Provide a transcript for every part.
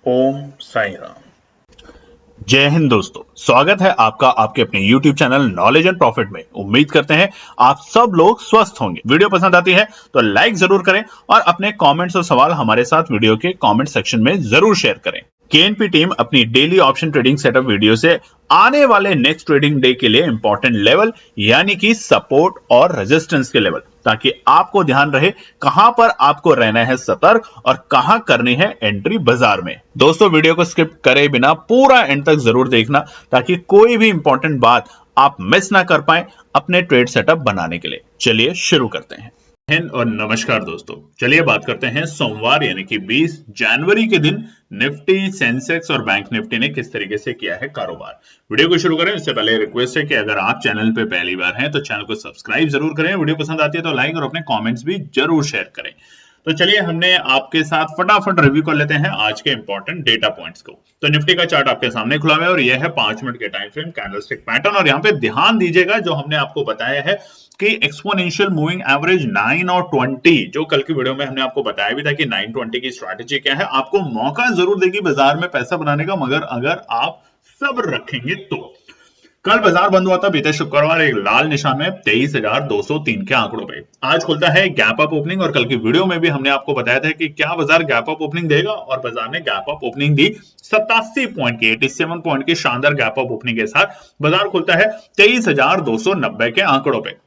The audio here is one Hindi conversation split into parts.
ओम साई राम। जय हिंद दोस्तों, स्वागत है आपका आपके अपने YouTube channel knowledge and profit में। उम्मीद करते हैं आप सब लोग स्वस्थ होंगे। वीडियो पसंद आती है तो लाइक जरूर करें और अपने कमेंट्स और सवाल हमारे साथ वीडियो के कमेंट सेक्शन में जरूर शेयर करें। केएनपी टीम अपनी daily option trading setup video से आने वाले नेक्स्ट ट्रेडिंग डे के लिए इंपॉर्टेंट लेवल यानी कि सपोर्ट और रेजिस्टेंस के लेवल, ताकि आपको ध्यान रहे कहां पर आपको रहना है सतर्क और कहां करनी है एंट्री बाजार में। दोस्तों, वीडियो को स्किप करे बिना पूरा एंड तक जरूर देखना ताकि कोई भी इंपॉर्टेंट बात आप मिस ना कर पाए अपने ट्रेड सेटअप बनाने के लिए। चलिए शुरू करते हैं। हिंद और नमस्कार दोस्तों, चलिए बात करते हैं सोमवार यानी कि 20 जनवरी के दिन निफ्टी, सेंसेक्स और बैंक निफ्टी ने किस तरीके से किया है कारोबार। वीडियो को शुरू करें इससे पहले रिक्वेस्ट है कि अगर आप चैनल पे पहली बार हैं तो चैनल को सब्सक्राइब जरूर करें, वीडियो पसंद आती है तो लाइक और अपने कमेंट्स भी जरूर शेयर करें। तो चलिए हमने आपके साथ फटाफट रिव्यू कर लेते हैं आज के इंपॉर्टेंट डेटा पॉइंट्स को। तो निफ्टी का चार्ट आपके सामने खुला हुआ है और यह है 5 मिनट के टाइम फ्रेम कैंडलस्टिक पैटर्न। और यहाँ पे ध्यान दीजिएगा जो हमने आपको बताया है कि एक्सपोनेंशियल मूविंग एवरेज 9 और 20, जो कल की वीडियो में हमने आपको बताया भी था कि 920 की स्ट्रैटेजी क्या है, आपको मौका जरूर देगी बाजार में पैसा बनाने का, मगर अगर आप सब्र रखेंगे तो। कल बाजार बंद हुआ था बीते शुक्रवार एक लाल निशान में 23,203 के आंकड़ों पे। आज खुलता है गैप अप ओपनिंग और कल की वीडियो में भी हमने आपको बताया था कि क्या बाजार गैप अप ओपनिंग देगा, और बाजार ने गैप अप ओपनिंग दी 87 पॉइंट की, 87 पॉइंट की शानदार गैप अप ओपनिंग के साथ बाजार खुलता है 23,290 के आंकड़ों पे।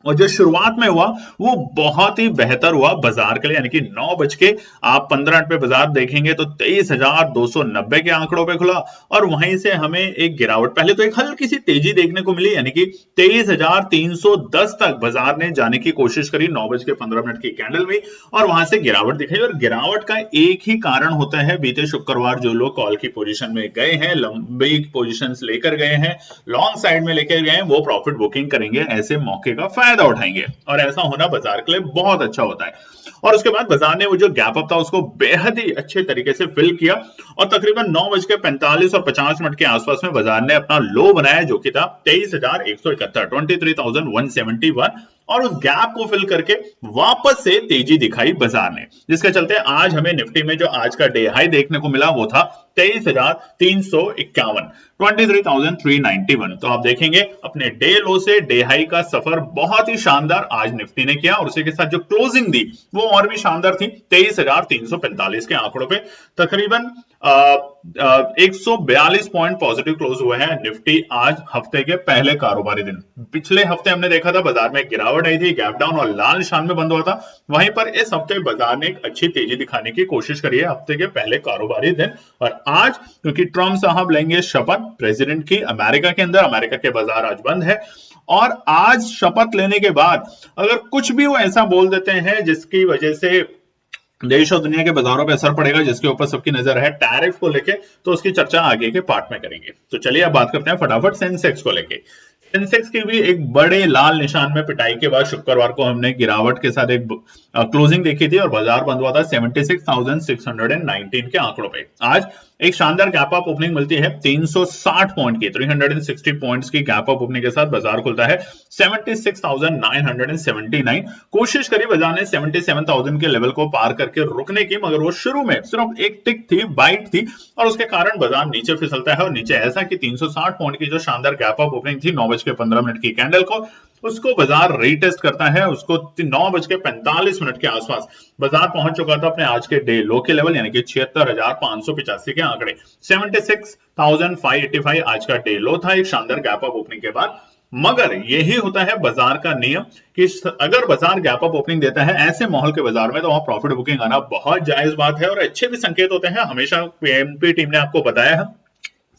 और जो शुरुआत में हुआ वो बहुत ही बेहतर हुआ बाजार के लिए, यानी कि 9 बज के आप 15 मिनट पे बाजार देखेंगे तो 23,290 के आंकड़ों पे खुला और वहीं से हमें एक गिरावट, पहले तो एक हल्की सी तेजी देखने को मिली, यानी कि 23,310 तक बाजार ने जाने की कोशिश करी 9 बज के 15 मिनट की कैंडल में, और वहां से गिरावट दिखाई। और गिरावट का एक ही कारण होता है, बीते शुक्रवार जो लोग कॉल की पोजीशन में गए हैं, लंबी पोजीशंस लेकर गए हैं, लॉन्ग साइड में लेकर गए हैं, वो प्रॉफिट बुकिंग करेंगे, ऐसे मौके का फायदा उठाएंगे। और ऐसा होना बाजार के लिए बहुत अच्छा होता है। और उसके बाद बाजार ने वो जो गैप अप था उसको बेहद ही अच्छे तरीके से फिल किया और तकरीबन 9:45 और 50 मिनट के आसपास में बाजार ने अपना लो बनाया, जो कि था 23,171, 23,171, और उस गैप को फिल करके वापस से तेजी दिखाई बाजार ने, जिसके चलते आज हमें निफ्टी में जो आज का डे हाई देखने को मिला वो था 23,351, 23,391। तो आप देखेंगे अपने डे लो से डे हाई का सफर बहुत ही शानदार आज निफ्टी ने किया, और उसी के साथ जो क्लोजिंग दी वो और भी शानदार थी। 23,345 के आंकड़ों पे तकरीबन 142 पॉइंट पॉजिटिव क्लोज हुए हैं निफ्टी आज हफ्ते के पहले कारोबारी दिन। पिछले हफ्ते हमने देखा था बाजार में गिरावट आई थी, गैप डाउन और लाल निशान में बंद हुआ था, वहीं पर इस हफ्ते बाजार ने एक अच्छी तेजी दिखाने की कोशिश करी है हफ्ते के पहले कारोबारी दिन। और आज क्योंकि ट्रम्प साहब लेंगे शपथ प्रेसिडेंट की अमेरिका के अंदर, अमेरिका के बाजार आज बंद है, और आज शपथ लेने के बाद अगर कुछ भी वो ऐसा बोल देते हैं जिसकी वजह से देश और दुनिया के बाजारों पे असर पड़ेगा, जिसके ऊपर सबकी नजर है टैरिफ को लेके, तो उसकी चर्चा आगे के पार्ट में करेंगे। तो चलिए अब बात करते हैं फटाफट सेंसेक्स को लेके। सेंसेक्स की भी एक बड़े लाल निशान में पिटाई के बाद शुक्रवार को हमने गिरावट के साथ एक क्लोजिंग देखी थी और बाजार बंद हुआ था 76,619 के आंकड़ों पे। आज एक शानदार गैप अप ओपनिंग मिलती है 360 पॉइंट की, 360 पॉइंट्स की गैप अप ओपनिंग के साथ बाजार खुलता है 76,979। कोशिश करी बाजार ने 77,000 के लेवल को पार करके रुकने की, मगर वो शुरू में सिर्फ एक टिक थी, बाइट थी, और उसके कारण बाजार नीचे फिसलता है। और नीचे ऐसा कि 360 पॉइंट की जो शानदार गैप अप ओपनिंग थी 9:15 की कैंडल को, उसको बाजार रीटेस्ट करता है, उसको 9:45 के आसपास बाजार पहुंच चुका था अपने आज के डे लो के लेवल, यानी कि 76,585 के आंकड़े। 76,585 आज का डे लो था एक शानदार गैप अप ओपनिंग के बाद। मगर यही होता है बाजार का नियम कि अगर बाजार गैप अप ओपनिंग देता है ऐसे माहौल के बाजार में, तो वहां प्रॉफिट बुकिंग आना बहुत जायज बात है और अच्छे भी संकेत होते हैं। हमेशा पीएमपी टीम ने आपको बताया है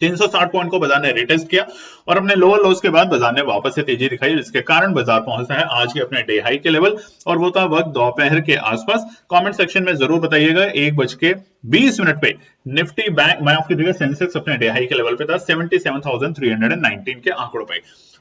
360 पॉइंट को बाजार ने रिटेस्ट किया और अपने लोअर लोस के बाद बाजार ने वापस से तेजी दिखाई, जिसके कारण बाजार पहुंचता है आज के अपने डे हाई के लेवल, और वो था वक्त दोपहर के आसपास। कमेंट सेक्शन में जरूर बताइएगा 1:20 पे निफ्टी बैंक, मैं आपकी जगह सेंसेक्स अपने डे हाई के लेवल पे था 77,319 के आंकड़ों पे।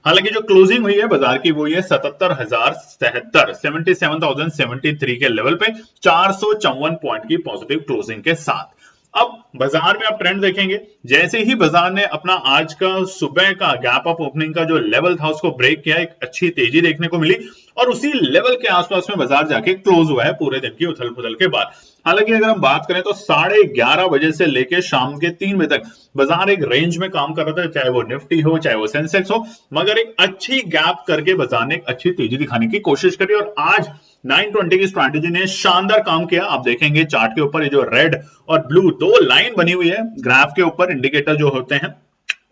हालांकि जो क्लोजिंग हुई है बाजार की वो ये 77,077, 77,073 के लेवल पे 454 पॉइंट की पॉजिटिव क्लोजिंग के साथ। अब बाजार में आप ट्रेंड देखेंगे, जैसे ही बाजार ने अपना आज का सुबह का गैप अप ओपनिंग का जो लेवल था उसको ब्रेक किया, एक अच्छी तेजी देखने को मिली और उसी लेवल के आसपास में बाजार जाके क्लोज हुआ है पूरे दिन की उथल पुथल के बाद। हालांकि अगर हम बात करें तो 11:30 बजे से लेकर शाम के 3 बजे तक बाजार एक रेंज में काम कर रहा था, चाहे वो निफ्टी हो चाहे वो सेंसेक्स हो, मगर एक अच्छी गैप करके बाजार ने एक अच्छी तेजी दिखाने की कोशिश करी और आज 920 की स्ट्रैटेजी ने शानदार काम किया। आप देखेंगे चार्ट के ऊपर ये जो रेड और ब्लू दो लाइन बनी हुई है ग्राफ के ऊपर, इंडिकेटर जो होते हैं,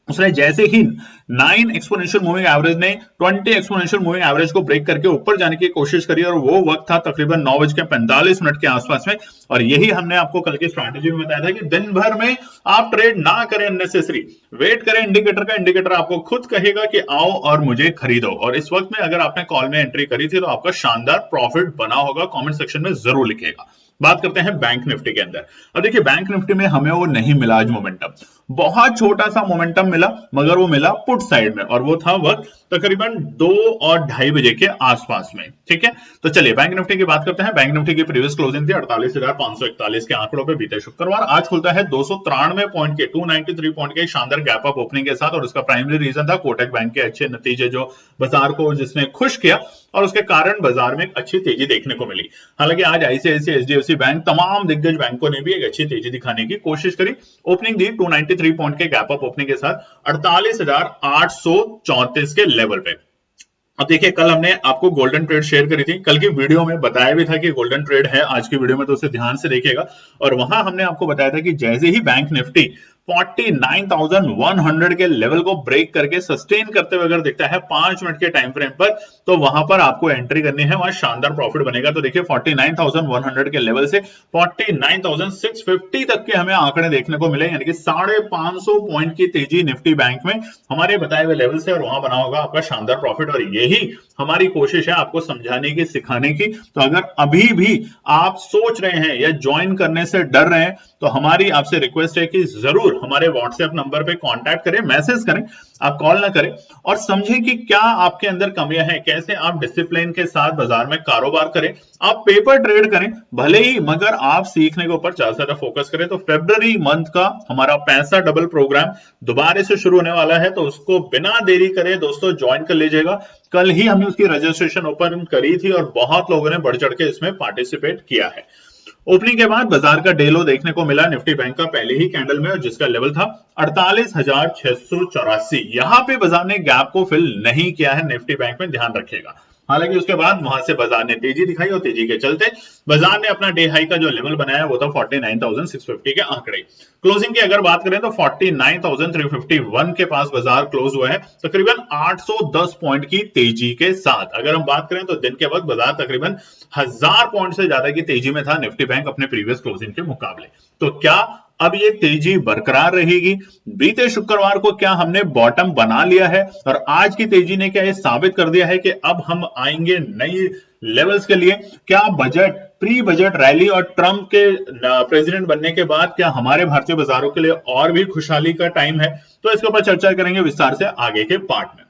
उसने जैसे ही 9 एक्सपोनेंशियल मूविंग एवरेज ने 20 एक्सपोनेंशियल मूविंग एवरेज को ब्रेक करके ऊपर जाने की कोशिश करी और वो वक्त था तकरीबन 9:45 के आसपास में। और यही हमने आपको कल की स्ट्रैटेजी में बताया था कि दिन भर में आप ट्रेड ना करें अननेसेसरी, वेट करें इंडिकेटर का, इंडिकेटर आपको खुद कहेगा कि आओ और मुझे खरीदो। और इस वक्त में अगर आपने कॉल में एंट्री करी थी तो आपका शानदार प्रॉफिट बना होगा, कमेंट सेक्शन में जरूर लिखिएगा। बात करते हैं बैंक निफ्टी के अंदर। अब देखिए बैंक निफ्टी में हमें वो नहीं मिला आज मोमेंटम, बहुत छोटा सा मोमेंटम मिला, मगर वो मिला पुट साइड में और वो था वक्त तकरीबन 2:30 बजे के आसपास में। ठीक है, तो चलिए बैंक निफ्टी की बात करते हैं। बैंक निफ्टी की प्रीवियस क्लोजिंग थी 48,541 के आंकड़ों पे बीते शुक्रवार। आज खुलता है 293 पॉइंट के 293 पॉइंट के शानदार गैप अप ओपनिंग के साथ और उसका प्राइमरी रीजन था कोटक बैंक के अच्छे नतीजे जो बाजार को जिसने खुश किया और उसके कारण बाजार में एक अच्छी तेजी देखने को मिली। हालांकि आज आईसीआईसीआई, एचडीएफसी बैंक, तमाम दिग्गज बैंकों ने भी एक अच्छी तेजी दिखाने की कोशिश करी। ओपनिंग दी 293 पॉइंट के गैप अप ओपनिंग के साथ 48,834 के लेवल पे। अब देखिए कल हमने आपको गोल्डन ट्रेड शेयर करी थी, कल की वीडियो में बताया भी था कि गोल्डन ट्रेड है आज की वीडियो में, तो उसे ध्यान से देखिएगा। और वहां हमने आपको बताया था कि जैसे ही बैंक निफ्टी 49,100 के लेवल को ब्रेक करके सस्टेन करते हुए अगर दिखता है 5 मिनट के टाइम फ्रेम पर, तो वहां पर आपको एंट्री करनी है, वहां शानदार प्रॉफिट बनेगा। तो देखिए 49,100 के लेवल से 49,650 तक के हमें आंकड़े देखने को मिले, यानी कि 550 पॉइंट की तेजी निफ्टी बैंक में हमारे बताए हुए लेवल से, और वहां बना होगा आपका शानदार प्रॉफिट। और यही हमारी कोशिश है आपको समझाने की, सिखाने की। तो अगर अभी भी आप सोच रहे हैं या ज्वाइन करने से डर रहे हैं तो हमारी आपसे रिक्वेस्ट है कि जरूर हमारे व्हाट्सएप नंबर पे कांटेक्ट करें, मैसेज करें, आप कॉल ना करें और समझें कि क्या आपके अंदर कमियां हैं, कैसे आप डिसिप्लिन के साथ बाजार में कारोबार करें। आप पेपर ट्रेड करें भले ही, मगर आप सीखने के ऊपर ज्यादा से ज्यादा फोकस करें। तो फरवरी मंथ का हमारा पैसा डबल प्रोग्राम दोबारा से शुरू होने वाला है, तो उसको बिना देरी करे दोस्तों ज्वाइन कर लीजिएगा। कल ही हमने उसकी रजिस्ट्रेशन ओपन करी थी और बहुत लोगों ने बढ़ चढ़ के इसमें पार्टिसिपेट किया है। ओपनिंग के बाद बाजार का डे लो देखने को मिला निफ्टी बैंक का पहले ही कैंडल में, और जिसका लेवल था 48,684। यहां पे बाजार ने गैप को फिल नहीं किया है निफ्टी बैंक में, ध्यान रखिएगा। हालांकि उसके बाद वहां से बाजार ने तेजी दिखाई और तेजी के चलते बाजार ने अपना डे हाई का जो लेवल बनाया वो था 49,650 के आंकड़े। क्लोजिंग की अगर बात करें तो 49,351 के पास बाजार क्लोज हुआ है, तकरीबन 810 पॉइंट की तेजी के साथ। अगर हम बात करें तो दिन के वक्त बाजार तकरीबन 1000 पॉइंट से ज्यादा की तेजी में था निफ्टी बैंक अपने प्रीवियस क्लोजिंग के मुकाबले। तो क्या अब ये तेजी बरकरार रहेगी? बीते शुक्रवार को क्या हमने बॉटम बना लिया है और आज की तेजी ने क्या ये साबित कर दिया है कि अब हम आएंगे नई लेवल्स के लिए? क्या बजट, प्री बजट रैली और ट्रंप के प्रेसिडेंट बनने के बाद क्या हमारे भारतीय बाजारों के लिए और भी खुशहाली का टाइम है? तो इसके ऊपर चर्चा करेंगे विस्तार से आगे के पार्ट में।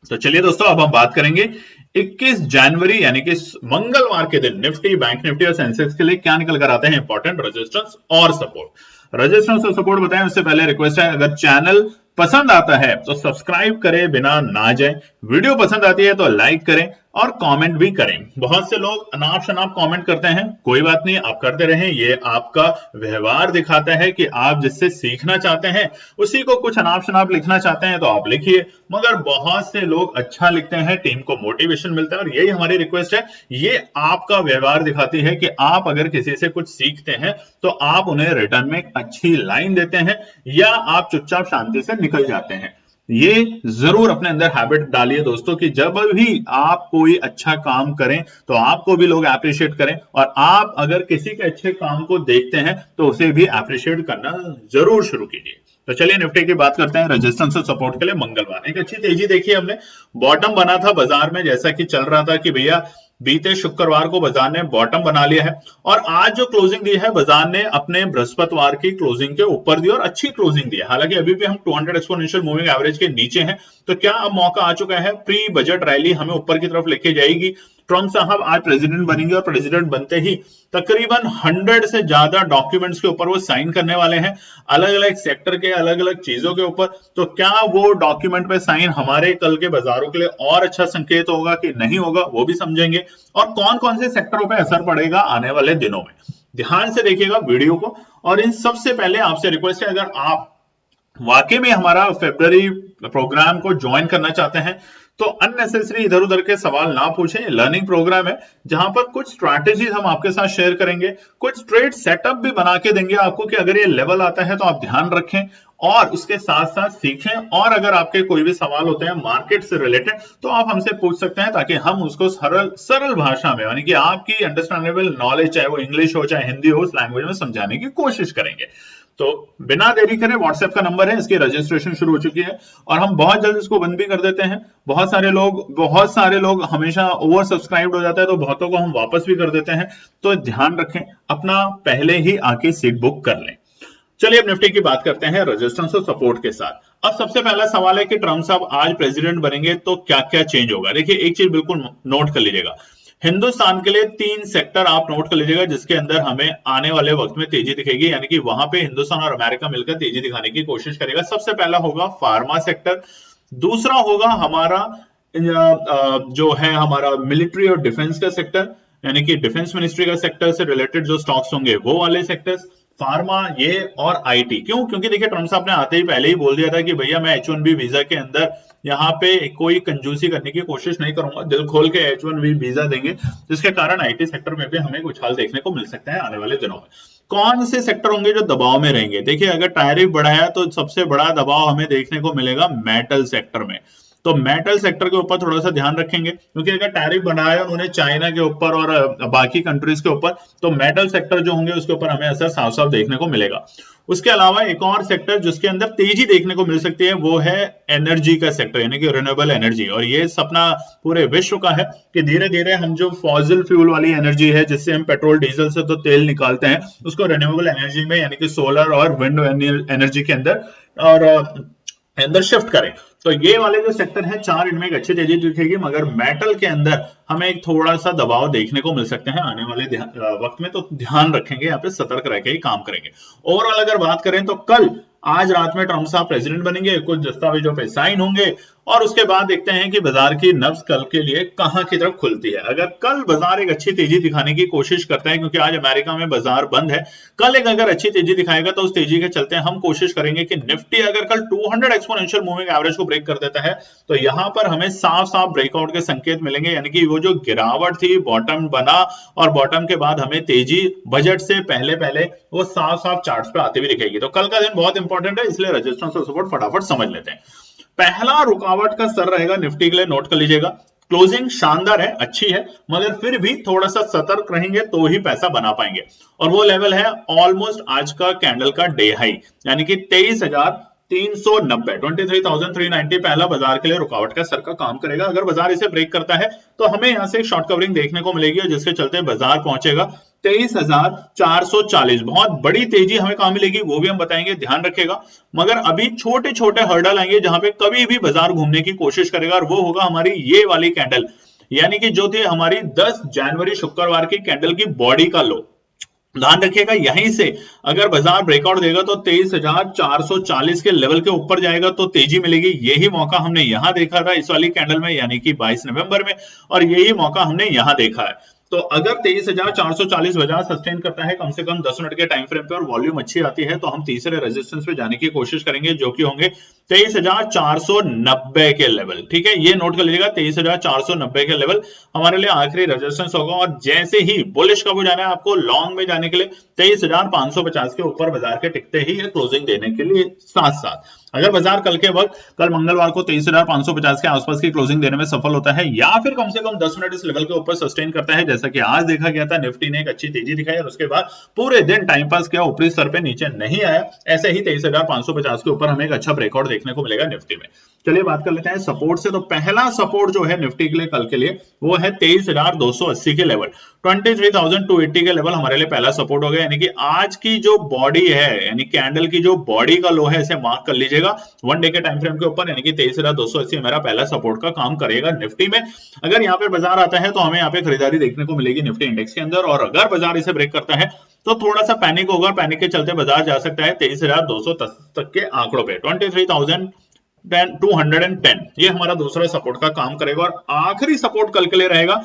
तो चलिए दोस्तों अब हम बात करेंगे 21 जनवरी यानी कि मंगलवार के दिन निफ्टी, बैंक निफ्टी और सेंसेक्स के लिए क्या निकल कर आते हैं इंपॉर्टेंट रेजिस्टेंस और सपोर्ट। रेजिस्टेंस और सपोर्ट बताएं उससे पहले रिक्वेस्ट है, अगर चैनल पसंद आता है तो सब्सक्राइब करें बिना ना जाए, वीडियो पसंद आती है तो लाइक करें और कमेंट भी करें। बहुत से लोग अनाप शनाप कमेंट करते हैं, कोई बात नहीं, आप करते रहें, ये आपका व्यवहार दिखाता है कि आप जिससे सीखना चाहते हैं उसी को कुछ अनाप शनाप लिखना चाहते हैं तो आप लिखिए। मगर बहुत से लोग अच्छा लिखते हैं, टीम को मोटिवेशन मिलता है और यही हमारी रिक्वेस्ट है। ये आपका व्यवहार दिखाती है कि आप अगर किसी से कुछ सीखते हैं तो आप उन्हें रिटर्न में एक अच्छी लाइन देते हैं या आप चुपचाप शांति से निकल जाते हैं। ये जरूर अपने अंदर हैबिट डालिए दोस्तों कि जब भी आप कोई अच्छा काम करें तो आपको भी लोग अप्रिशिएट करें, और आप अगर किसी के अच्छे काम को देखते हैं तो उसे भी अप्रिशिएट करना जरूर शुरू कीजिए। तो चलिए निफ्टी की बात करते हैं। रेजिस्टेंस और सपोर्ट के लिए मंगलवार एक अच्छी तेजी देखी हमने, बॉटम बना था बाजार में, जैसा कि चल रहा था कि भैया बीते शुक्रवार को बाजार ने बॉटम बना लिया है और आज जो क्लोजिंग दी है बाजार ने अपने बृहस्पतिवार की क्लोजिंग के ऊपर दी और अच्छी क्लोजिंग दी है। हालांकि अभी भी हम 200 एक्सपोनेंशियल मूविंग एवरेज के नीचे हैं। तो क्या अब मौका आ चुका है, प्री बजट रैली हमें ऊपर की तरफ लेके जाएगी? ट्रम्प साहब आज प्रेसिडेंट बनेंगे और प्रेसिडेंट बनते ही तकरीबन 100 से ज्यादा डॉक्यूमेंट्स के ऊपर वो साइन करने वाले हैं, अलग अलग सेक्टर के अलग अलग चीजों के ऊपर। तो क्या वो डॉक्यूमेंट पे साइन हमारे कल के बाजारों के लिए और अच्छा संकेत होगा कि नहीं होगा, वो भी समझेंगे। और कौन कौन से सेक्टरों पे असर पड़ेगा आने वाले दिनों में, ध्यान से देखिएगा वीडियो को। और इन सबसे पहले आपसे रिक्वेस्ट है, अगर आप वाकई में हमारा फेब्रुअरी प्रोग्राम को ज्वाइन करना चाहते हैं तो अननेसेसरी इधर उधर के सवाल ना पूछें। लर्निंग प्रोग्राम है जहां पर कुछ स्ट्रैटेजीज हम आपके साथ शेयर करेंगे, कुछ ट्रेड सेटअप भी बना के देंगे आपको कि अगर ये लेवल आता है तो आप ध्यान रखें और उसके साथ साथ सीखें। और अगर आपके कोई भी सवाल होते हैं मार्केट से रिलेटेड तो आप हमसे पूछ सकते हैं, ताकि हम उसको सरल भाषा में, यानी कि आपकी अंडरस्टैंडेबल नॉलेज, चाहे वो इंग्लिश हो चाहे हिंदी हो, उस लैंग्वेज में समझाने की कोशिश करेंगे। तो बिना देरी करें, व्हाट्सएप का नंबर है, इसकी रजिस्ट्रेशन शुरू हो चुकी है और हम बहुत जल्द इसको बंद भी कर देते हैं। बहुत सारे लोग हमेशा ओवर सब्सक्राइब हो जाता है तो बहुतों को हम वापस भी कर देते हैं। तो ध्यान रखें, अपना पहले ही आके सीट बुक कर लें। चलिए अब निफ्टी की बात करते हैं रेजिस्टेंस और सपोर्ट के साथ। अब सबसे पहला सवाल है कि ट्रम्प साहब आज प्रेसिडेंट बनेंगे तो क्या क्या चेंज होगा। देखिए एक चीज बिल्कुल नोट कर लीजिएगा, हिंदुस्तान के लिए 3 सेक्टर आप नोट कर लीजिएगा जिसके अंदर हमें आने वाले वक्त में तेजी दिखेगी, यानी कि वहां पे हिंदुस्तान और अमेरिका मिलकर तेजी दिखाने की कोशिश करेगा। सबसे पहला होगा फार्मा सेक्टर, दूसरा होगा हमारा जो है हमारा मिलिट्री और डिफेंस का सेक्टर, यानी कि डिफेंस मिनिस्ट्री का सेक्टर से रिलेटेड जो स्टॉक्स होंगे वो वाले सेक्टर्स, फार्मा ये और आईटी। क्यों? क्योंकि देखिए ट्रम्प साहब ने आते ही पहले ही बोल दिया था कि भैया मैं H1B वीजा के अंदर यहाँ पे कोई कंजूसी करने की कोशिश नहीं करूंगा, दिल खोल के H1B वीजा देंगे, जिसके कारण आईटी सेक्टर में भी हमें उछाल देखने को मिल सकता है आने वाले दिनों में। कौन से सेक्टर होंगे जो दबाव में रहेंगे? देखिए अगर टैरिफ बढ़ाया तो सबसे बड़ा दबाव हमें देखने को मिलेगा मेटल सेक्टर में। तो मेटल सेक्टर के ऊपर थोड़ा सा ध्यान रखेंगे, क्योंकि अगर टैरिफ बढ़ाया उन्होंने चाइना के ऊपर और बाकी कंट्रीज के ऊपर, तो मेटल सेक्टर जो होंगे उसके ऊपर हमें असर साफ साफ देखने को मिलेगा। उसके अलावा एक और सेक्टर जिसके अंदर तेजी देखने को मिल सकती है वो है एनर्जी का सेक्टर, यानी कि रिन्यूएबल एनर्जी। और ये सपना पूरे विश्व का है कि धीरे धीरे हम जो फॉसिल फ्यूल वाली एनर्जी है, जिससे हम पेट्रोल डीजल से तो तेल निकालते हैं, उसको रिन्यूएबल एनर्जी में, यानी कि सोलर और विंड एनर्जी के अंदर शिफ्ट करें। तो ये वाले जो सेक्टर है 4, इनमें एक अच्छी तेजी दिखेगी, मगर मेटल के अंदर हमें एक थोड़ा सा दबाव देखने को मिल सकते हैं आने वाले वक्त में। तो ध्यान रखेंगे, यहाँ पे सतर्क रह के ही काम करेंगे। ओवरऑल अगर बात करें तो आज रात में ट्रम्प साहब प्रेसिडेंट बनेंगे, कुछ दस्तावेजों पे साइन होंगे और उसके बाद देखते हैं कि बाजार की नब्ज कल के लिए कहां की तरफ खुलती है। अगर कल बाजार एक अच्छी तेजी दिखाने की कोशिश करता है, क्योंकि आज अमेरिका में बाजार बंद है, कल एक अगर अच्छी तेजी दिखाएगा तो उस तेजी के चलते हम कोशिश करेंगे कि निफ्टी अगर कल 200 एक्सपोनेंशियल मूविंग एवरेज को ब्रेक कर देता है तो यहां पर हमें साफ साफ ब्रेकआउट के संकेत मिलेंगे, यानी कि वो जो गिरावट थी, बॉटम बना और बॉटम के बाद हमें तेजी बजट से पहले वो साफ साफ चार्ट्स पे आती हुई दिखेगी। तो कल का दिन बहुत इंपॉर्टेंट है, इसलिए रेजिस्टेंस और सपोर्ट फटाफट समझ लेते हैं। पहला रुकावट का स्तर रहेगा निफ्टी के लिए, नोट कर लीजिएगा। क्लोजिंग शानदार है, अच्छी है, मगर फिर भी थोड़ा सा सतर्क रहेंगे तो ही पैसा बना पाएंगे। और वो लेवल है ऑलमोस्ट आज का कैंडल का डे हाई, यानी कि 23,390, 23,390 पहला बाजार के लिए रुकावट का स्तर का काम करेगा। अगर बाजार इसे ब्रेक करता है तो हमें यहां से शॉर्ट कवरिंग देखने को मिलेगी, जिसके चलते बाजार पहुंचेगा 23,440। बहुत बड़ी तेजी हमें कहां मिलेगी वो भी हम बताएंगे, ध्यान रखेगा। मगर अभी छोटे छोटे हर्डल आएंगे जहां पे कभी भी बाजार घूमने की कोशिश करेगा, और वो होगा हमारी ये वाली कैंडल, यानी कि जो थी हमारी 10 जनवरी शुक्रवार की कैंडल की बॉडी का लो। ध्यान रखिएगा, यहीं से अगर बाजार ब्रेकआउट देगा तो 23,440 के लेवल के ऊपर जाएगा तो तेजी मिलेगी। यही मौका हमने यहां देखा था इस वाली कैंडल में, यानी कि 22 नवंबर में, और यही मौका हमने यहां देखा है। तो अगर 23,440 बाजार सस्टेन करता है कम से कम 10 मिनट के टाइम फ्रेम पे और वॉल्यूम अच्छी आती है, तो हम तीसरे रेजिस्टेंस पे जाने की कोशिश करेंगे, जो कि होंगे 23,490 के लेवल। ठीक है, ये नोट कर लीजिएगा, 23,490 के लेवल हमारे लिए आखिरी रेजिस्टेंस होगा। और जैसे ही बुलिश कब हो जाना है आपको, लॉन्ग में जाने के लिए 23,550 के ऊपर बाजार के टिकते ही ये क्लोजिंग देने के लिए साथ साथ अगर बाजार कल मंगलवार को 23,550 के आसपास की क्लोजिंग देने में सफल होता है, या फिर कम से कम 10 मिनट इस लेवल के ऊपर सस्टेन करता है, जैसा कि आज देखा गया था, निफ्टी ने एक अच्छी तेजी दिखाई और उसके बाद पूरे दिन टाइम पास किया, ऊपरी स्तर पे नीचे नहीं आया, ऐसे ही 23,550 के ऊपर हमें एक अच्छा ब्रेकआउट देखने को मिलेगा निफ्टी में। चलिए बात कर लेते हैं सपोर्ट से। तो पहला सपोर्ट जो है निफ्टी के लिए कल के लिए वो है 23,280 के लेवल, 23,280 के लेवल हमारे लिए पहला सपोर्ट हो गया। यानी कि आज की जो बॉडी है, यानी कैंडल की जो बॉडी का लो है, इसे मार्क कर लीजिएगा वन डे के टाइम फ्रेम के ऊपर, यानी कि 23,280 मेरा पहला सपोर्ट का काम करेगा निफ्टी में। अगर यहाँ पे बाजार आता है तो हमें यहाँ पे खरीदारी देखने को मिलेगी निफ्टी इंडेक्स के अंदर, और अगर बाजार इसे ब्रेक करता है तो थोड़ा सा पैनिक होगा, पैनिक के चलते बाजार जा सकता है 23,200 तक के आंकड़ों पे, 23,210 ये हमारा दूसरा सपोर्ट का काम करेगा। और आखिरी सपोर्ट कल के लिए रहेगा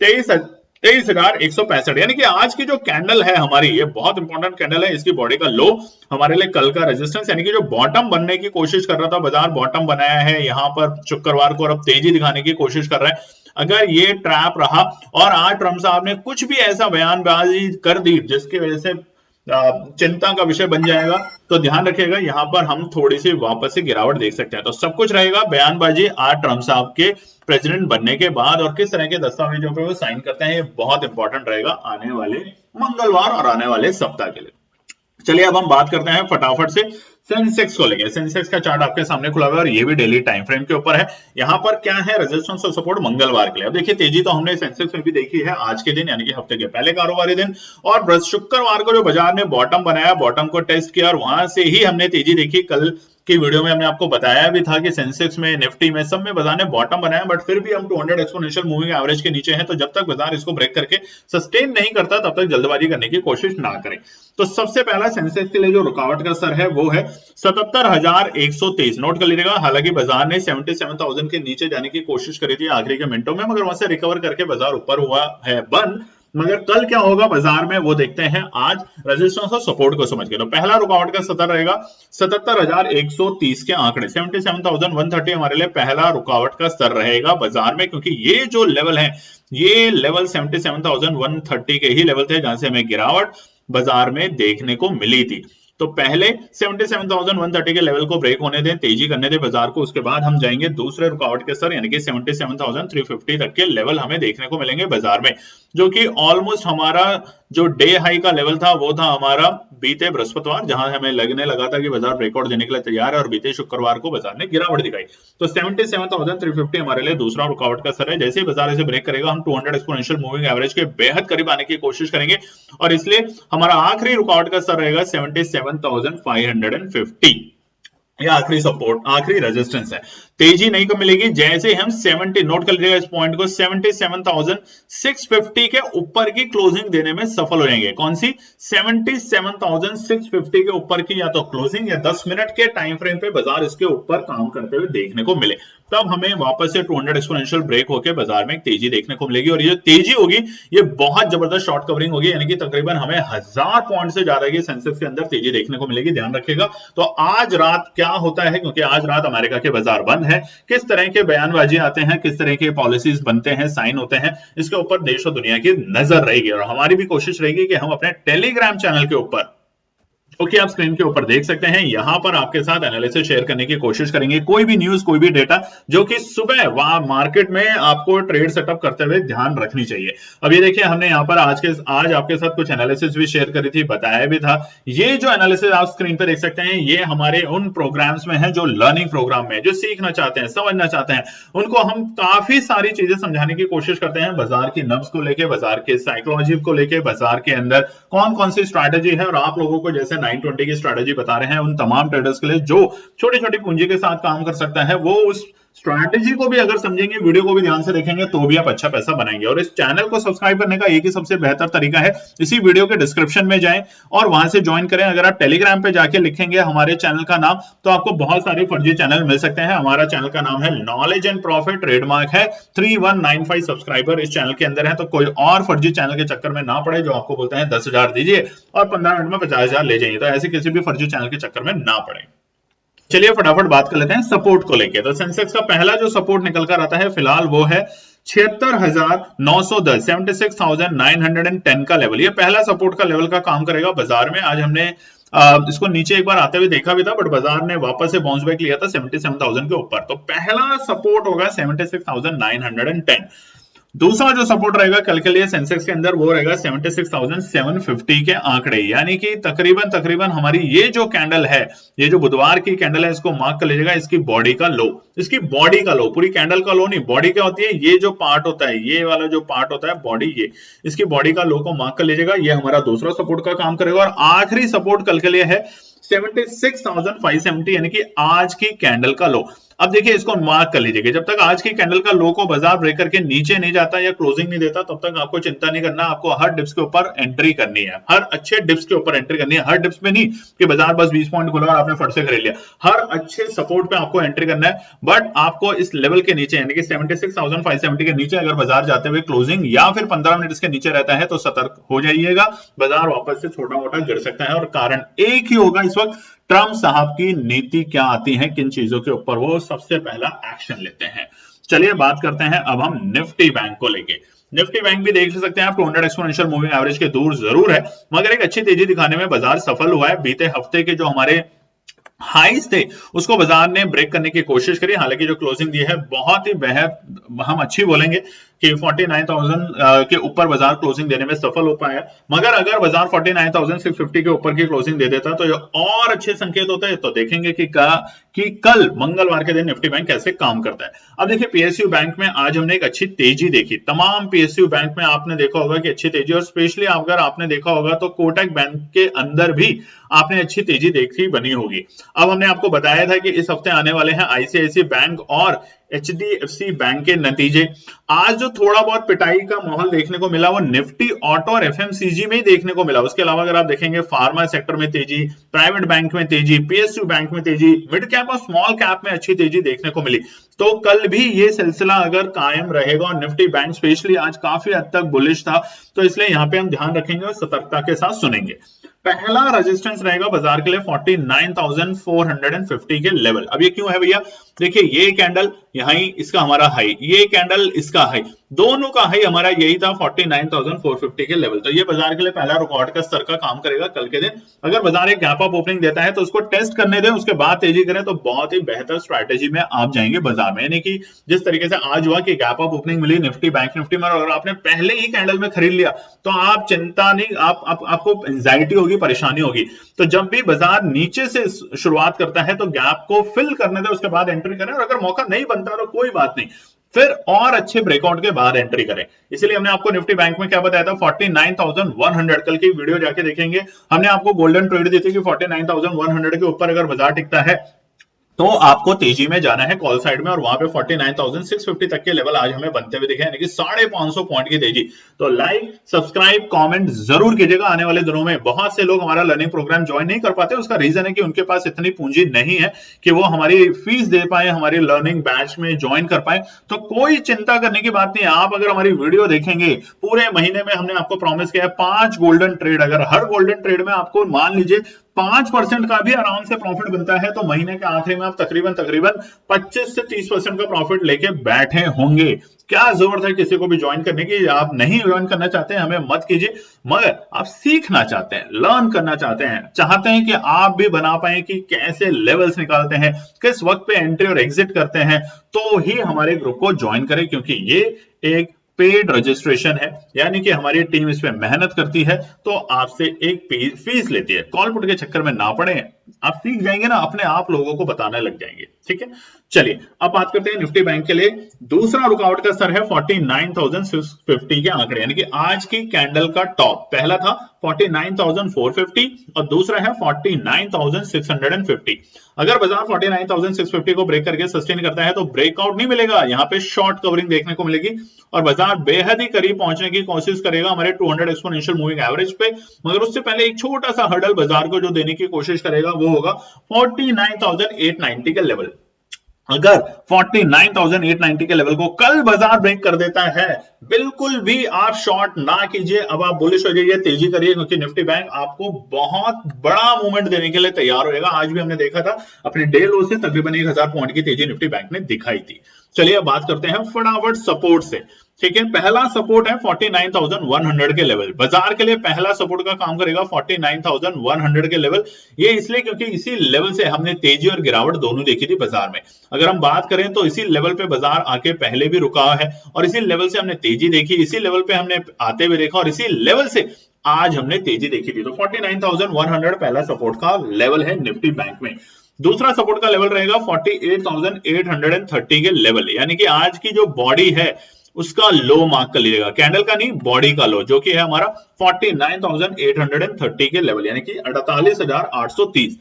23,165, यानी कि आज की जो कैंडल है हमारी, ये बहुत इंपॉर्टेंट कैंडल है। इसकी बॉडी का लो हमारे लिए कल का रेजिस्टेंस, यानी कि जो बॉटम बनने की कोशिश कर रहा था बाजार, बॉटम बनाया है यहाँ पर शुक्रवार को और अब तेजी दिखाने की कोशिश कर रहा है। अगर ये ट्रैप रहा और आज ट्रम्प साहब ने कुछ भी ऐसा बयानबाजी कर दी जिसकी वजह से चिंता का विषय बन जाएगा, तो ध्यान रखिएगा यहाँ पर हम थोड़ी सी वापस से गिरावट देख सकते हैं। तो सब कुछ रहेगा बयानबाजी आज ट्रम्प साहब के प्रेसिडेंट बनने के बाद, और किस तरह के दस्तावेजों पे वो साइन करते हैं, ये बहुत इंपॉर्टेंट रहेगा आने वाले मंगलवार और आने वाले सप्ताह के लिए। चलिए अब हम बात करते हैं फटाफट से सेंसेक्स को लेके। सेंसेक्स का चार्ट आपके सामने खुला हुआ है और ये भी डेली टाइम फ्रेम के ऊपर है। यहाँ पर क्या है रेजिस्टेंस और सपोर्ट मंगलवार के लिए। अब देखिए तेजी तो हमने सेंसेक्स में भी देखी है आज के दिन, यानी कि हफ्ते के पहले कारोबारी दिन, और शुक्रवार को जो बाजार ने बॉटम बनाया, बॉटम को टेस्ट किया और वहां से ही हमने तेजी देखी। कल की वीडियो में हमने आपको बताया भी था कि सेंसेक्स में, निफ्टी में, सब में बाजार ने बॉटम बनाया, बट फिर भी हम 200 एक्सपोनेंशियल मूविंग एवरेज के नीचे हैं। तो जब तक बाजार इसको ब्रेक करके सस्टेन नहीं करता तब तक जल्दबाजी करने की कोशिश ना करें। तो सबसे पहला सेंसेक्स के लिए जो रुकावट का स्तर है वो है 77,123, नोट कर लीजिएगा। हालांकि बाजार ने 77,000 के नीचे जाने की कोशिश करी थी आखिरी के मिनटों में, मगर वहां से रिकवर करके बाजार ऊपर हुआ है बंद। मगर कल क्या होगा बाजार में वो देखते हैं आज रेजिस्टेंस और सपोर्ट को समझ के। तो पहला रुकावट का स्तर रहेगा 77,130 के आंकड़े, 77,130 हमारे लिए पहला रुकावट का स्तर रहेगा बाजार में, क्योंकि ये जो लेवल है ये लेवल 77,130 के ही लेवल थे जहां से हमें गिरावट बाजार में देखने को मिली थी। तो पहले 77,130 के लेवल को ब्रेक होने दें, तेजी करने दें बाजार को, उसके बाद हम जाएंगे दूसरे रुकावट के स्तर यानी कि 77,350 तक के लेवल हमें देखने को मिलेंगे बाजार में, जो कि ऑलमोस्ट हमारा जो डे हाई का लेवल था वो था हमारा बीते बृहस्पतिवार, जहां हमें लगने लगा था कि बाजार ब्रेकआउट देने के लिए तैयार है, और बीते शुक्रवार को बाजार ने गिरावट दिखाई। तो 77,350 हमारे लिए दूसरा रुकावट का स्तर है। जैसे ही बाजार इसे ब्रेक करेगा हम 200 एक्सपोनेंशियल मूविंग एवरेज के बेहद करीब आने की कोशिश करेंगे, और इसलिए हमारा आखिरी रुकावट का स्तर रहेगा 77,550। ये आखिरी सपोर्ट, आखिरी रेजिस्टेंस है। तेजी नहीं को मिलेगी जैसे हम 70, नोट कर लीजिएगा इस पॉइंट को, 77,650 के ऊपर की क्लोजिंग देने में सफल हो जाएंगे। कौन सी 77,650 के ऊपर की या तो क्लोजिंग या 10 मिनट के टाइम फ्रेम पे बाजार इसके ऊपर काम करते हुए देखने को मिले, तब हमें वापस से 200 एक्सपोनेंशियल ब्रेक होकर बाजार में तेजी देखने को मिलेगी। और ये तेजी होगी ये बहुत जबरदस्त शॉर्ट कवरिंग होगी, यानी कि तकरीबन हमें 1000 पॉइंट से ज्यादा की सेंसेक्स के अंदर तेजी देखने को मिलेगी, ध्यान रखिएगा। तो आज रात क्या होता है, क्योंकि आज रात अमेरिका के बाजार बंद है, किस तरह के बयानबाजी आते हैं, किस तरह के पॉलिसीज बनते हैं, साइन होते हैं, इसके ऊपर देश और दुनिया की नजर रहेगी। और हमारी भी कोशिश रहेगी कि हम अपने टेलीग्राम चैनल के ऊपर, ओके आप स्क्रीन के ऊपर देख सकते हैं, यहां पर आपके साथ एनालिसिस शेयर करने की कोशिश करेंगे। कोई भी न्यूज, कोई भी डेटा जो कि सुबह वहां मार्केट में आपको ट्रेड सेटअप करते हुए ध्यान रखनी चाहिए। अब ये देखिए हमने यहां पर आज आपके साथ कुछ एनालिसिस भी शेयर करी थी, बताया भी था। ये जो एनालिसिस आप स्क्रीन पर देख सकते हैं ये हमारे उन प्रोग्राम्स में है जो लर्निंग प्रोग्राम में, जो सीखना चाहते हैं, समझना चाहते हैं, उनको हम काफी सारी चीजें समझाने की कोशिश करते हैं, बाजार की नब्ज को लेकर, बाजार के साइकोलॉजी को लेकर, बाजार के अंदर कौन कौन सी स्ट्रैटेजी है। और आप लोगों को जैसे 920 की स्ट्रैटेजी बता रहे हैं उन तमाम ट्रेडर्स के लिए जो छोटी छोटी पूंजी के साथ काम कर सकता है, वो उस स्ट्रैटेजी को भी अगर समझेंगे, वीडियो को भी ध्यान से देखेंगे, तो भी आप अच्छा पैसा बनाएंगे। और इस चैनल को सब्सक्राइब करने का एक ही सबसे बेहतर तरीका है, इसी वीडियो के डिस्क्रिप्शन में जाएं और वहां से ज्वाइन करें। अगर आप टेलीग्राम पे जाके लिखेंगे हमारे चैनल का नाम, तो आपको बहुत सारे फर्जी चैनल मिल सकते हैं। हमारा चैनल का नाम है नॉलेज एंड प्रॉफिट, ट्रेडमार्क है 3195 सब्सक्राइबर इस चैनल के अंदर है। तो कोई और फर्जी चैनल के चक्कर में ना पड़े जो आपको बोलते हैं 10,000 दीजिए और 15 मिनट में 50,000 ले जाइए, तो ऐसे किसी भी फर्जी चैनल के चक्कर में ना पड़े। चलिए फटाफट बात कर लेते हैं सपोर्ट को लेके। तो सेंसेक्स का पहला जो सपोर्ट निकल कर आता है फिलहाल वो है 76,910, 76,910 का लेवल। ये पहला सपोर्ट का लेवल का काम करेगा बाजार में। आज हमने इसको नीचे एक बार आते हुए देखा भी था, बट बाजार ने वापस से बाउंस बैक लिया था 77,000 के ऊपर। तो पहला सपोर्ट होगा 76,910। दूसरा जो सपोर्ट रहेगा कल के लिए सेंसेक्स के अंदर वो रहेगा 76,750 के आंकड़े, यानी कि तकरीबन हमारी ये जो कैंडल है, ये जो बुधवार की कैंडल है, इसको मार्क कर लीजिएगा, इसकी बॉडी का लो, इसकी बॉडी का लो, पूरी कैंडल का लो नहीं, बॉडी क्या होती है, ये जो पार्ट होता है, ये वाला जो पार्ट होता है बॉडी, ये इसकी बॉडी का लो को मार्क कर लीजिएगा, ये हमारा दूसरा सपोर्ट का काम करेगा। और आखिरी सपोर्ट कल के लिए है 76,570, यानी कि आज की कैंडल का लो। अब देखिए इसको मार्क कर लीजिएगा, जब तक आज की कैंडल का लो को बाजार ब्रेक करके नीचे नहीं जाता या क्लोजिंग नहीं देता, तब तक आपको चिंता नहीं करना, आपको हर डिप्स के ऊपर एंट्री करनी है, हर अच्छे डिप्स के ऊपर एंट्री करनी है, हर डिप्स में नहीं कि बाजार बस 20 पॉइंट खुला और आपने फट से खरीद लिया, हर अच्छे सपोर्ट पे आपको एंट्री करना है। बट आपको इस लेवल के नीचे यानी कि 76,570 के नीचे अगर बाजार जाते हुए क्लोजिंग या फिर 15 मिनट इसके नीचे रहता है तो सतर्क हो जाइएगा, बाजार वापस से छोटा मोटा गिर सकता है। और कारण एक ही होगा, इस वक्त ट्रंप साहब की नीति क्या आती है, किन चीजों के ऊपर वो सबसे पहला एक्शन लेते हैं। चलिए बात करते हैं अब हम निफ्टी बैंक को लेके। निफ्टी बैंक भी देख सकते हैं आप 200 एक्सपोनेंशियल मूविंग एवरेज के दूर जरूर है, मगर एक अच्छी तेजी दिखाने में बाजार सफल हुआ है। बीते हफ्ते के जो हमारे हाईज थे उसको बाजार ने ब्रेक करने की कोशिश करी, हालांकि जो क्लोजिंग दी है बहुत ही बेहद हम अच्छी बोलेंगे कि 49,000 के ऊपर बाजार क्लोजिंग देने में सफल हो पाया। मगर अगर बाजार 49,650 के ऊपर की क्लोजिंग दे देता तो ये और अच्छे संकेत होते हैं। तो देखेंगे कि कल मंगलवार के दिन निफ्टी बैंक कैसे काम करता है। अब देखिए पीएसयू बैंक में आज हमने एक अच्छी तेजी देखी, तमाम पीएसयू बैंक में आपने देखा होगा कि अच्छी तेजी, और स्पेशली अगर आपने देखा होगा तो कोटक बैंक के अंदर भी आपने अच्छी तेजी देखी बनी होगी। अब हमने आपको बताया था कि इस हफ्ते आने वाले हैं आईसीआईसीआई बैंक और एचडीएफसी बैंक के नतीजे। आज जो थोड़ा बहुत पिटाई का माहौल देखने को मिला वो निफ्टी ऑटो और एफएमसीजी में ही देखने को मिला। उसके अलावा अगर आप देखेंगे फार्मा सेक्टर में तेजी, प्राइवेट बैंक में तेजी, पीएसयू बैंक में तेजी, मिड कैप और स्मॉल कैप में अच्छी तेजी देखने को मिली। तो कल भी ये सिलसिला अगर कायम रहेगा और निफ्टी बैंक स्पेशली आज काफी हद तक बुलिश था, तो इसलिए यहां पे हम ध्यान रखेंगे और सतर्कता के साथ सुनेंगे। पहला रेजिस्टेंस रहेगा बाजार के लिए 49,450 के लेवल। अब ये क्यों है भैया, देखिए ये कैंडल यहां इसका हमारा हाई, ये कैंडल इसका हाई, दोनों का हाई हमारा यही था 49,450 के लेवल। तो ये बाजार के लिए पहला रिकॉर्ड का स्तर का काम करेगा कल के दिन। अगर बाजार एक गैप अप ओपनिंग देता है तो उसको टेस्ट करने दें, उसके बाद तेजी करें तो बहुत ही बेहतर स्ट्रैटेजी में आप जाएंगे बाजार में। यानी कि जिस तरीके से आज हुआ कि गैप अप ओपनिंग मिली निफ्टी बैंक निफ्टी में, अगर आपने पहले ही कैंडल में खरीद लिया तो आप चिंता नहीं, आपको एंजाइटी होगी, परेशानी होगी। तो जब भी बाजार नीचे से शुरुआत करता है तो गैप को फिल करने दें, उसके बाद एंट्री करें, और अगर मौका नहीं बनता तो कोई बात नहीं, फिर और अच्छे ब्रेकआउट के बाद एंट्री करें। इसलिए हमने आपको निफ्टी बैंक में क्या बताया था 49,100, कल की वीडियो जाके देखेंगे, हमने आपको गोल्डन ट्रेड दी थी कि 49,100 के ऊपर अगर बाजार टिकता है तो आपको तेजी में जाना है कॉल साइड में, और वहां पे 49,650 तक के लेवल आज हमें बनते हुए दिखे, यानी कि 550 पॉइंट की तेजी। तो लाइक सब्सक्राइब कमेंट जरूर कीजिएगा। आने वाले दिनों में बहुत से लोग हमारा लर्निंग प्रोग्राम ज्वाइन नहीं कर पाते, उसका रीजन है कि उनके पास इतनी पूंजी नहीं है कि वो हमारी फीस दे पाए, हमारी लर्निंग बैच में ज्वाइन कर पाए। तो कोई चिंता करने की बात नहीं है, आप अगर हमारी वीडियो देखेंगे पूरे महीने में हमने आपको प्रॉमिस किया है 5 गोल्डन ट्रेड, अगर हर गोल्डन ट्रेड में आपको मान लीजिए 5% का भी आराम से प्रॉफिट बनता है तो महीने के आखिरी में आप तकरीबन 25 से 30% का प्रॉफिट लेके बैठे होंगे। क्या जरूरत है किसी को भी ज्वाइन करने की? आप नहीं ज्वाइन करना चाहते हैं हमें मत कीजिए, मगर आप सीखना चाहते हैं, लर्न करना चाहते हैं कि आप भी बना पाए कि कैसे लेवल्स निकालते हैं, किस वक्त पे एंट्री और एग्जिट करते हैं, तो ही हमारे ग्रुप को ज्वाइन करें, क्योंकि ये एक पेड रजिस्ट्रेशन है, यानी कि हमारी टीम इस पे मेहनत करती है तो आपसे एक फीस लेती है। कॉल पुट के चक्कर में ना पड़े, आप सीख जाएंगे ना, अपने आप लोगों को बताने लग जाएंगे। ठीक है, चलिए अब बात करते हैं निफ्टी बैंक के लिए। दूसरा रुकावट का स्तर है 49,650 के आंकड़े, यानी कि आज की कैंडल का टॉप पहला था 49,450 और दूसरा है 49,650। अगर बाजार 49,650 को ब्रेक करके सस्टेन करता है तो ब्रेकआउट नहीं मिलेगा, यहां पे शॉर्ट कवरिंग देखने को मिलेगी और बाजार बेहद ही करीब पहुंचने की कोशिश करेगा हमारे 200 एक्सपोनेंशियल मूविंग एवरेज पे। मगर उससे पहले एक छोटा सा हर्डल बाजार को जो देने की कोशिश करेगा वो होगा 49,890 का लेवल। अगर 49,890 के लेवल को कल बाजार ब्रेक कर देता है, बिल्कुल भी आप शॉर्ट ना कीजिए, अब आप बुलिश हो जाइए, तेजी करिए, क्योंकि निफ्टी बैंक आपको बहुत बड़ा मूवमेंट देने के लिए तैयार होगा। आज भी हमने देखा था अपने डे लो से तकरीबन 1,000 पॉइंट की तेजी निफ्टी बैंक ने दिखाई थी। चलिए अब बात करते हैं फटाफट सपोर्ट से। ठीक है, पहला सपोर्ट है 49,100 के लेवल। बाजार के लिए पहला सपोर्ट का काम करेगा 49,100 के लेवल। ये इसलिए क्योंकि इसी लेवल से हमने तेजी और गिरावट दोनों देखी थी बाजार में। अगर हम बात करें तो इसी लेवल पे बाजार आके पहले भी रुका है और इसी लेवल से हमने तेजी देखी, इसी लेवल पे हमने आते हुए देखा और इसी लेवल से आज हमने तेजी देखी थी। तो 49,100 पहला सपोर्ट का लेवल है निफ्टी बैंक में। दूसरा सपोर्ट का लेवल रहेगा 48,830 के लेवल, यानी कि आज की जो बॉडी है उसका लो मार्क कर लीजिएगा, कैंडल का नहीं बॉडी का लो, जो कि है हमारा 49,830 के लेवल, यानी कि 48,830।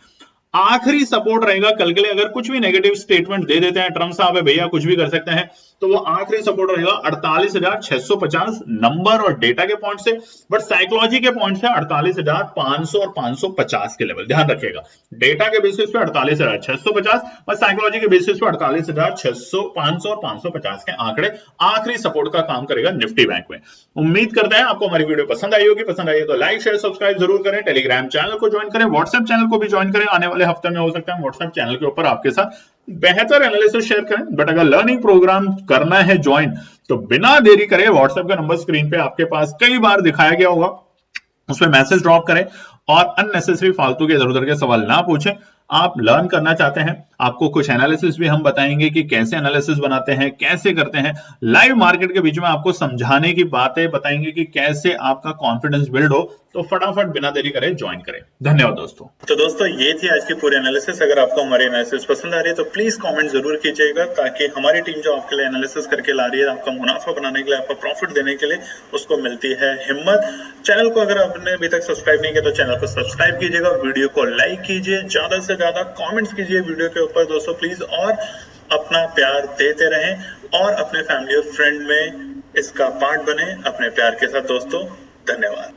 आखिरी सपोर्ट रहेगा कल के लिए, अगर कुछ भी नेगेटिव स्टेटमेंट दे देते हैं ट्रम्प साहब है भैया कुछ भी कर सकते हैं, तो वो आखिरी सपोर्ट रहेगा 48,650 नंबर और डेटा के पॉइंट से, बट साइकोलॉजी के पॉइंट से 48,500 और 550 के लेवल ध्यान रखिएगा। डेटा के बेसिस पे 48,650 और साइकोलॉजी के बेसिस पे 48,600, 500 और 550 के आंकड़े आखिरी सपोर्ट का काम करेगा निफ्टी बैंक में। उम्मीद करते हैं आपको हमारी वीडियो पसंद आई होगी। पसंद आई है तो लाइक शेयर सब्सक्राइब जरूर करें, टेलीग्राम चैनल को ज्वाइन करें, व्हाट्सएप चैनल को भी ज्वाइन करें। आने वाले हफ्ते में हो सकता है व्हाट्सएप चैनल के ऊपर आपके साथ बेहतर एनालिसिस शेयर करें, बट अगर लर्निंग प्रोग्राम करना है ज्वाइन तो बिना देरी करे व्हाट्सएप का नंबर स्क्रीन पे आपके पास कई बार दिखाया गया होगा, उसमें मैसेज ड्रॉप करें और अननेसेसरी फालतू के इधर उधर के सवाल ना पूछें। आप लर्न करना चाहते हैं, आपको कुछ एनालिसिस भी हम बताएंगे कि कैसे एनालिसिस बनाते हैं, कैसे करते हैं, लाइव मार्केट के बीच में आपको समझाने की बातें बताएंगे कि कैसे आपका कॉन्फिडेंस बिल्ड हो। तो फटाफट बिना देरी करे ज्वाइन करें। धन्यवाद दोस्तों। तो दोस्तों ये थी आज की पूरी एनालिसिस। अगर आपको हमारी एनालिसिस पसंद आ रही है तो प्लीज कमेंट जरूर कीजिएगा, ताकि हमारी टीम जो आपके लिए एनालिसिस करके ला रही है, आपका मुनाफा बनाने के लिए, आपका प्रॉफिट देने के लिए, उसको मिलती है हिम्मत। चैनल को अगर आपने अभी तक सब्सक्राइब नहीं किया तो चैनल को सब्सक्राइब कीजिएगा, वीडियो को लाइक कीजिए, ज्यादा से ज्यादा कमेंट्स कीजिए वीडियो के ऊपर दोस्तों प्लीज, और अपना प्यार देते रहें और अपने फैमिली और फ्रेंड में इसका पार्ट बने अपने प्यार के साथ दोस्तों। धन्यवाद।